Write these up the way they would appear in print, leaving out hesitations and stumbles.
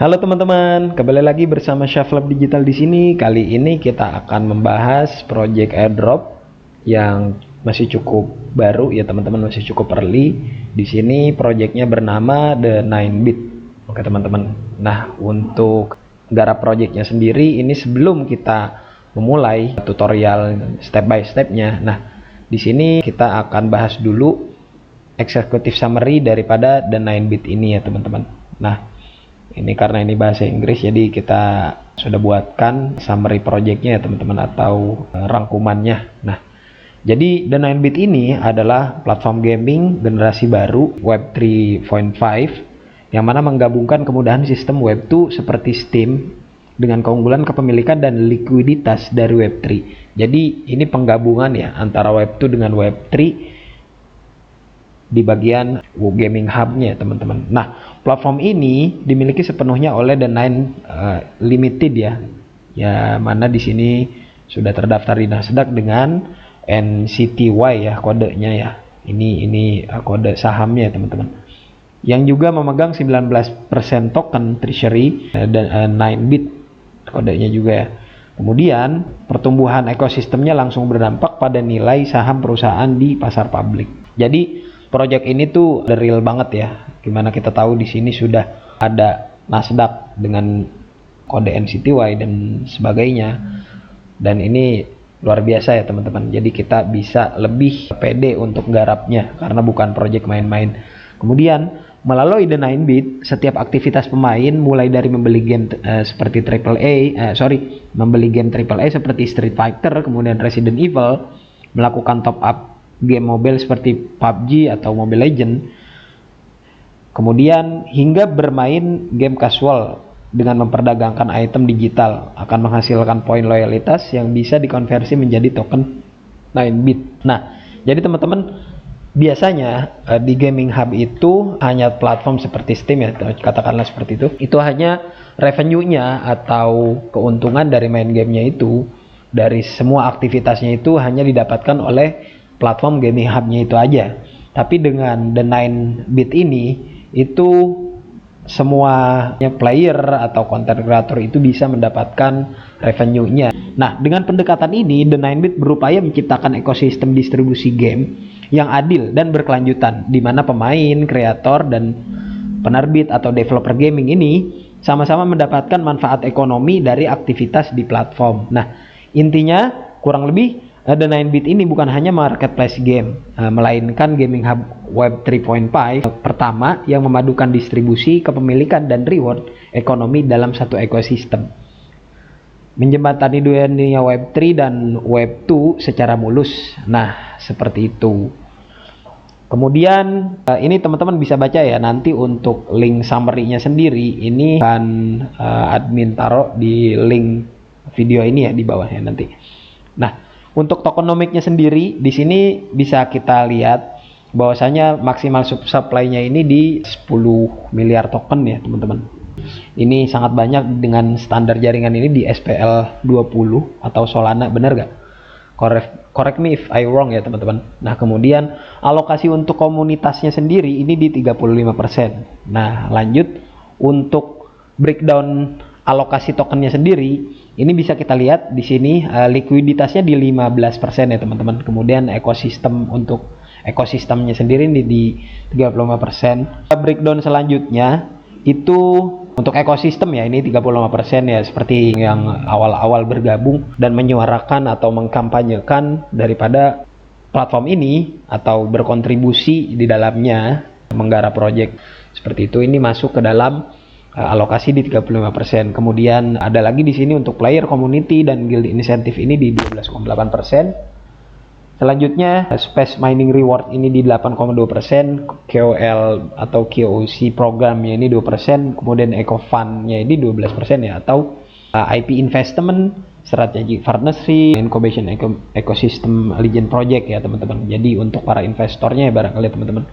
Halo teman-teman, kembali lagi bersama Syaflab Digital di sini. Kali ini kita akan membahas project airdrop yang masih cukup baru ya teman-teman, masih cukup early. Di sini projectnya bernama The 9-bit. Oke teman-teman. Nah, untuk garap projectnya sendiri ini sebelum kita memulai tutorial step by stepnya. Nah, di sini kita akan bahas dulu executive summary daripada The 9-bit ini ya teman-teman. Nah, ini karena ini bahasa Inggris, jadi kita sudah buatkan summary projectnya ya teman-teman, atau rangkumannya. Nah, jadi The 9-bit ini adalah platform gaming generasi baru Web 3.5 yang mana menggabungkan kemudahan sistem Web 2 seperti Steam dengan keunggulan kepemilikan dan likuiditas dari Web 3. Jadi ini penggabungan ya antara Web 2 dengan Web 3 di bagian gaming hubnya teman-teman. Nah, platform ini dimiliki sepenuhnya oleh The 9 Limited ya mana di sini sudah terdaftar di Nasdaq dengan NCTY ya kodenya ya. Ini kode sahamnya teman-teman. Yang juga memegang 19% token treasury dan 9-bit kodenya juga ya. Kemudian pertumbuhan ekosistemnya langsung berdampak pada nilai saham perusahaan di pasar publik. Jadi project ini tuh real banget ya. Gimana kita tahu di sini sudah ada Nasdaq dengan kode NCTY dan sebagainya. Dan ini luar biasa ya teman-teman. Jadi kita bisa lebih pede untuk garapnya karena bukan project main-main. Kemudian melalui The 9-bit, setiap aktivitas pemain mulai dari membeli game seperti membeli game AAA seperti Street Fighter, kemudian Resident Evil, melakukan top up game mobile seperti PUBG atau Mobile Legends, kemudian hingga bermain game casual dengan memperdagangkan item digital akan menghasilkan poin loyalitas yang bisa dikonversi menjadi token 9-bit. Nah, jadi teman-teman, biasanya di gaming hub itu hanya platform seperti Steam ya, katakanlah seperti itu. Itu hanya revenue-nya atau keuntungan dari main gamenya itu, dari semua aktivitasnya itu hanya didapatkan oleh platform gaming hubnya itu aja. Tapi dengan The 9-bit ini itu semua player atau content creator itu bisa mendapatkan revenue-nya. Nah, dengan pendekatan ini The 9-bit berupaya menciptakan ekosistem distribusi game yang adil dan berkelanjutan, di mana pemain, kreator, dan penerbit atau developer gaming ini sama-sama mendapatkan manfaat ekonomi dari aktivitas di platform. Nah, intinya kurang lebih The 9-bit ini bukan hanya marketplace game, melainkan gaming hub Web 3.5 pertama yang memadukan distribusi, kepemilikan, dan reward ekonomi dalam satu ekosistem, menjembatani dunia Web 3 dan Web 2 secara mulus. Nah, seperti itu. Kemudian ini teman-teman bisa baca ya, nanti untuk link summary-nya sendiri ini akan admin taruh di link video ini ya di bawahnya nanti. Nah, untuk tokenomics-nya sendiri di sini bisa kita lihat bahwasanya maksimal supply-nya ini di 10 miliar token ya teman-teman. Ini sangat banyak dengan standar jaringan ini di SPL 20 atau Solana, benar gak? Correct me if I wrong ya teman-teman. Nah, kemudian alokasi untuk komunitasnya sendiri ini di 35%. Nah, lanjut untuk breakdown alokasi tokennya sendiri, ini bisa kita lihat di sini likuiditasnya di 15% ya teman-teman. Kemudian ekosistemnya sendiri ini di 35%. Breakdown selanjutnya itu untuk ekosistem ya, ini 35% ya, seperti yang awal-awal bergabung dan menyuarakan atau mengkampanyekan daripada platform ini atau berkontribusi di dalamnya menggarap project seperti itu. Ini masuk ke dalam alokasi di 35%. Kemudian ada lagi di sini untuk player, community, dan guild incentive ini di 12,8%. Selanjutnya space mining reward ini di 8,2%, KOL atau KOC programnya ini 2%, kemudian eco fund-nya ini 12% ya, atau IP investment, strategi partnership, incubation ecosystem legend project ya teman-teman. Jadi untuk para investornya ya barangkali teman-teman.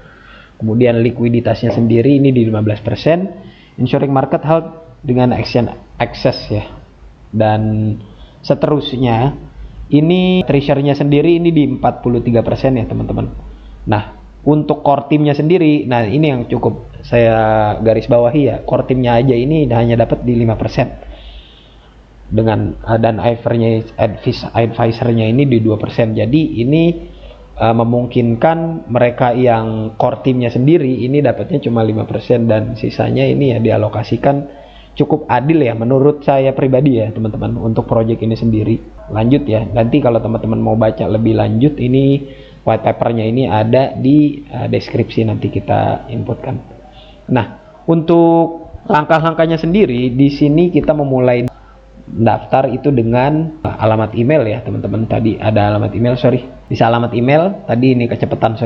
Kemudian likuiditasnya sendiri ini di 15%. Ensuring market health dengan exchange access ya, dan seterusnya. Ini treasury-nya sendiri ini di 43% ya teman-teman. Nah, untuk core team-nya sendiri, nah ini yang cukup saya garis bawahi ya, core timnya aja ini hanya dapat di 5% dengan dan advisornya ini di 2%. Jadi ini memungkinkan mereka yang core timnya sendiri ini dapatnya cuma 5% dan sisanya ini ya dialokasikan cukup adil ya menurut saya pribadi ya teman-teman untuk project ini sendiri. Lanjut ya, nanti kalau teman-teman mau baca lebih lanjut ini white papernya ini ada di deskripsi, nanti kita inputkan. Nah, untuk langkah-langkahnya sendiri di sini kita memulai daftar itu dengan alamat email ya teman-teman. Tadi ada alamat email, bisa alamat email, tadi ini kecepatan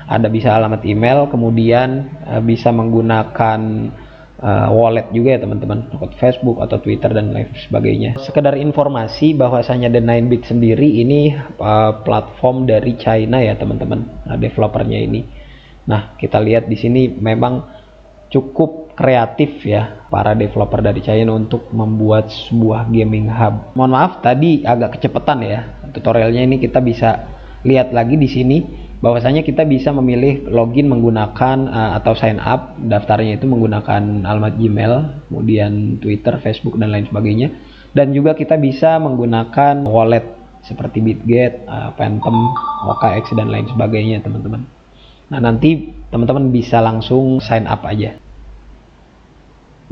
ada bisa alamat email, kemudian bisa menggunakan wallet juga ya teman-teman, Facebook atau Twitter dan lain sebagainya. Sekedar informasi bahwasanya The 9bit sendiri ini platform dari China ya teman-teman, developernya ini. Nah, kita lihat di sini memang cukup kreatif ya para developer dari China untuk membuat sebuah gaming hub. Mohon maaf tadi agak kecepatan ya tutorialnya. Ini kita bisa lihat lagi di sini bahwasanya kita bisa memilih login menggunakan atau sign up, daftarnya itu menggunakan alamat Gmail, kemudian Twitter, Facebook dan lain sebagainya. Dan juga kita bisa menggunakan wallet seperti Bitget, Phantom, OKX dan lain sebagainya teman-teman. Nah, nanti teman-teman bisa langsung sign up aja.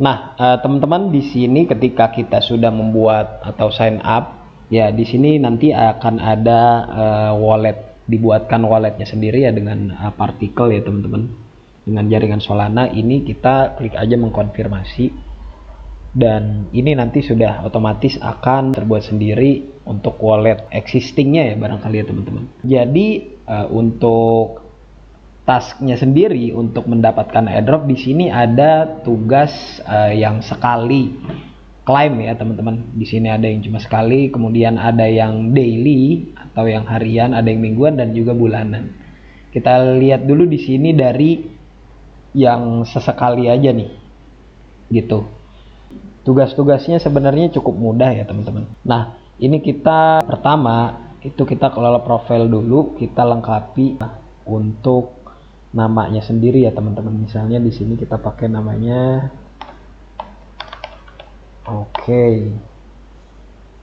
Nah, teman-teman di sini ketika kita sudah membuat atau sign up, ya di sini nanti akan ada wallet, dibuatkan walletnya sendiri ya dengan partikel ya teman-teman, dengan jaringan Solana. Ini kita klik aja mengkonfirmasi dan ini nanti sudah otomatis akan terbuat sendiri untuk wallet existingnya ya barangkali ya teman-teman. Jadi untuk tasknya sendiri untuk mendapatkan airdrop di sini ada tugas yang sekali claim ya teman-teman. Di sini ada yang cuma sekali, kemudian ada yang daily atau yang harian, ada yang mingguan dan juga bulanan. Kita lihat dulu di sini dari yang sesekali aja nih, gitu. Tugas-tugasnya sebenarnya cukup mudah ya teman-teman. Nah, ini kita pertama itu kita kelola profil dulu, kita lengkapi untuk namanya sendiri ya teman-teman. Misalnya di sini kita pakai namanya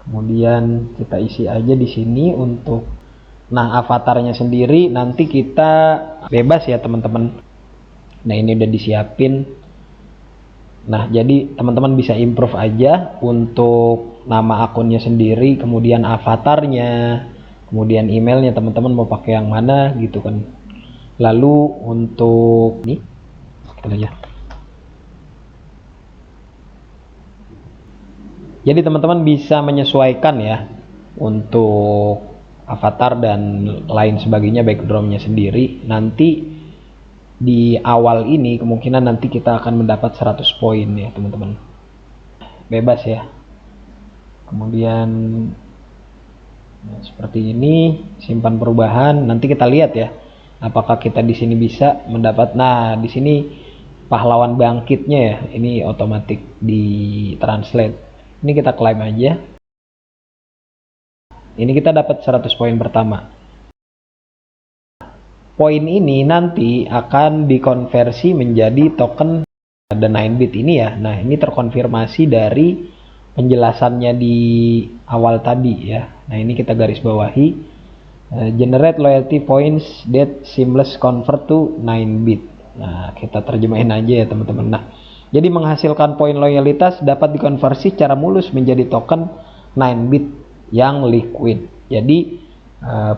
kemudian kita isi aja di sini untuk avatarnya sendiri nanti kita bebas ya teman-teman. Nah, ini udah disiapin. Nah, jadi teman-teman bisa improve aja untuk nama akunnya sendiri, kemudian avatarnya, kemudian emailnya teman-teman mau pakai yang mana gitu kan. Lalu untuk ini kita aja. Jadi teman-teman bisa menyesuaikan ya untuk avatar dan lain sebagainya, backgroundnya sendiri. Nanti di awal ini kemungkinan nanti kita akan mendapat 100 poin ya teman-teman, bebas ya. Kemudian seperti ini, simpan perubahan. Nanti kita lihat ya apakah kita di sini bisa mendapat. Nah, di sini pahlawan bangkitnya ya, ini otomatis di translate. Ini kita klaim aja. Ini kita dapat 100 poin pertama. Poin ini nanti akan dikonversi menjadi token The 9bit ini ya. Nah, ini terkonfirmasi dari penjelasannya di awal tadi ya. Nah, ini kita garis bawahi. Generate loyalty points that seamless convert to 9bit. Nah, kita terjemahin aja ya teman-teman. Nah, jadi menghasilkan poin loyalitas dapat dikonversi secara mulus menjadi token 9bit yang liquid. Jadi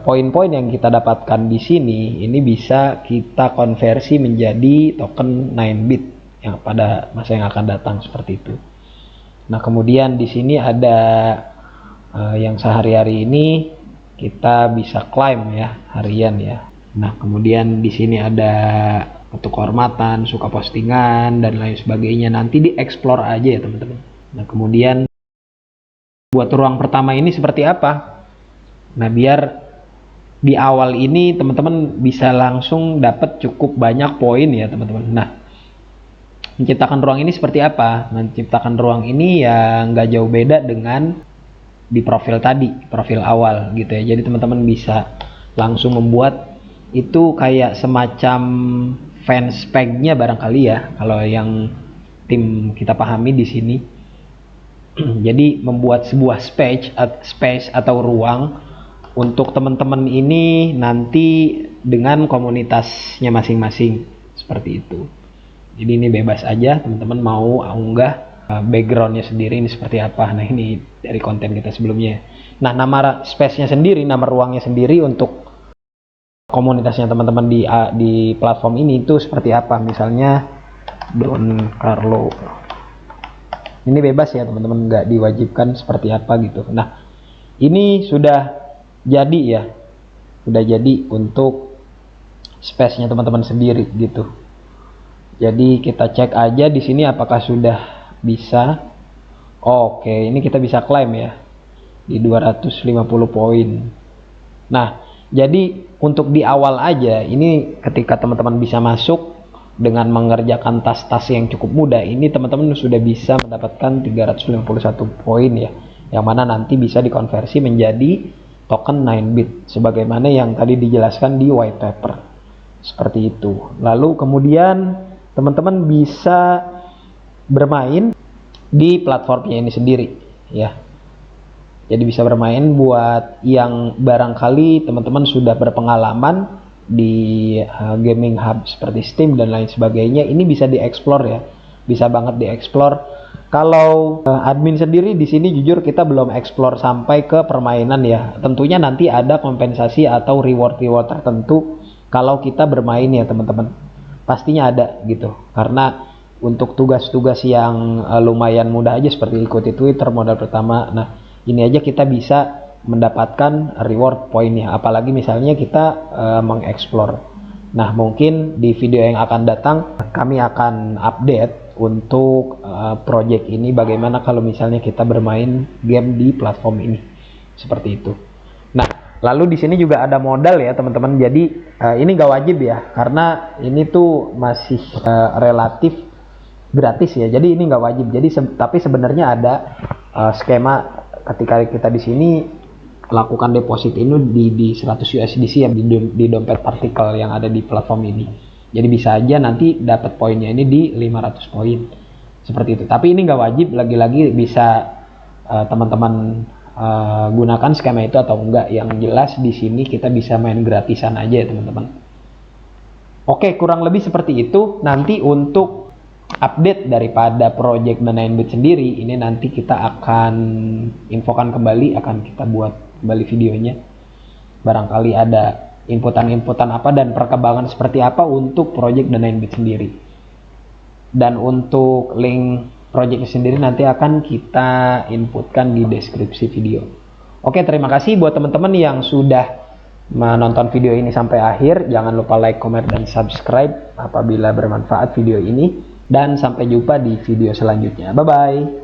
poin-poin yang kita dapatkan di sini ini bisa kita konversi menjadi token 9bit yang pada masa yang akan datang seperti itu. Nah, kemudian di sini ada yang sehari-hari ini kita bisa klaim ya, harian ya. Nah, kemudian di sini ada untuk kehormatan, suka postingan dan lain sebagainya. Nanti dieksplor aja ya teman-teman. Nah, kemudian buat ruang pertama ini seperti apa? Nah, biar di awal ini teman-teman bisa langsung dapat cukup banyak poin ya teman-teman. Nah, menciptakan ruang ini seperti apa? Menciptakan ruang ini ya nggak jauh beda dengan di profil tadi, profil awal gitu ya. Jadi teman-teman bisa langsung membuat itu kayak semacam fans pack-nya barangkali ya, kalau yang tim kita pahami di sini. Jadi membuat sebuah space atau ruang untuk teman-teman ini nanti dengan komunitasnya masing-masing, seperti itu. Jadi ini bebas aja, teman-teman mau unggah backgroundnya sendiri ini seperti apa. Nah, ini dari konten kita sebelumnya. Nah, nama space-nya sendiri, nama ruangnya sendiri untuk komunitasnya teman-teman di platform ini itu seperti apa. Misalnya Don Carlo. Ini bebas ya teman-teman, nggak diwajibkan seperti apa gitu. Nah, ini sudah jadi ya, sudah jadi untuk space-nya teman-teman sendiri gitu. Jadi kita cek aja di sini apakah sudah bisa. Oke, ini kita bisa klaim ya di 250 poin. Nah, jadi untuk di awal aja, ini ketika teman-teman bisa masuk dengan mengerjakan tas-tas yang cukup mudah, ini teman-teman sudah bisa mendapatkan 351 poin ya, yang mana nanti bisa dikonversi menjadi token 9bit sebagaimana yang tadi dijelaskan di white paper, seperti itu. Lalu kemudian teman-teman bisa bermain di platformnya ini sendiri ya. Jadi bisa bermain buat yang barangkali teman-teman sudah berpengalaman di gaming hub seperti Steam dan lain sebagainya, ini bisa dieksplor ya, bisa banget dieksplor. Kalau admin sendiri di sini jujur kita belum eksplor sampai ke permainan ya. Tentunya nanti ada kompensasi atau reward tertentu kalau kita bermain ya teman-teman. Pastinya ada gitu. Karena untuk tugas-tugas yang lumayan mudah aja seperti ikuti Twitter modal pertama. Nah, ini aja kita bisa mendapatkan reward poinnya, apalagi misalnya kita mengeksplor. Nah, mungkin di video yang akan datang kami akan update untuk project ini, bagaimana kalau misalnya kita bermain game di platform ini, seperti itu. Nah, lalu di sini juga ada modal ya teman-teman. Jadi ini gak wajib ya, karena ini tuh masih relatif gratis ya. Jadi ini gak wajib. Jadi tapi sebenarnya ada skema ketika kita di sini lakukan deposit ini di 100 USDC ya, di dompet partikel yang ada di platform ini. Jadi bisa aja nanti dapat poinnya ini di 500 poin seperti itu. Tapi ini nggak wajib, lagi-lagi bisa teman-teman gunakan skema itu atau enggak. Yang jelas di sini kita bisa main gratisan aja ya teman-teman. Oke, kurang lebih seperti itu. Nanti untuk update daripada project The 9bit sendiri, ini nanti kita akan infokan kembali, akan kita buat kembali videonya. Barangkali ada inputan-inputan apa dan perkembangan seperti apa untuk project The 9bit sendiri. Dan untuk link projectnya sendiri nanti akan kita inputkan di deskripsi video. Oke, terima kasih buat teman-teman yang sudah menonton video ini sampai akhir. Jangan lupa like, comment, dan subscribe apabila bermanfaat video ini. Dan sampai jumpa di video selanjutnya. Bye-bye.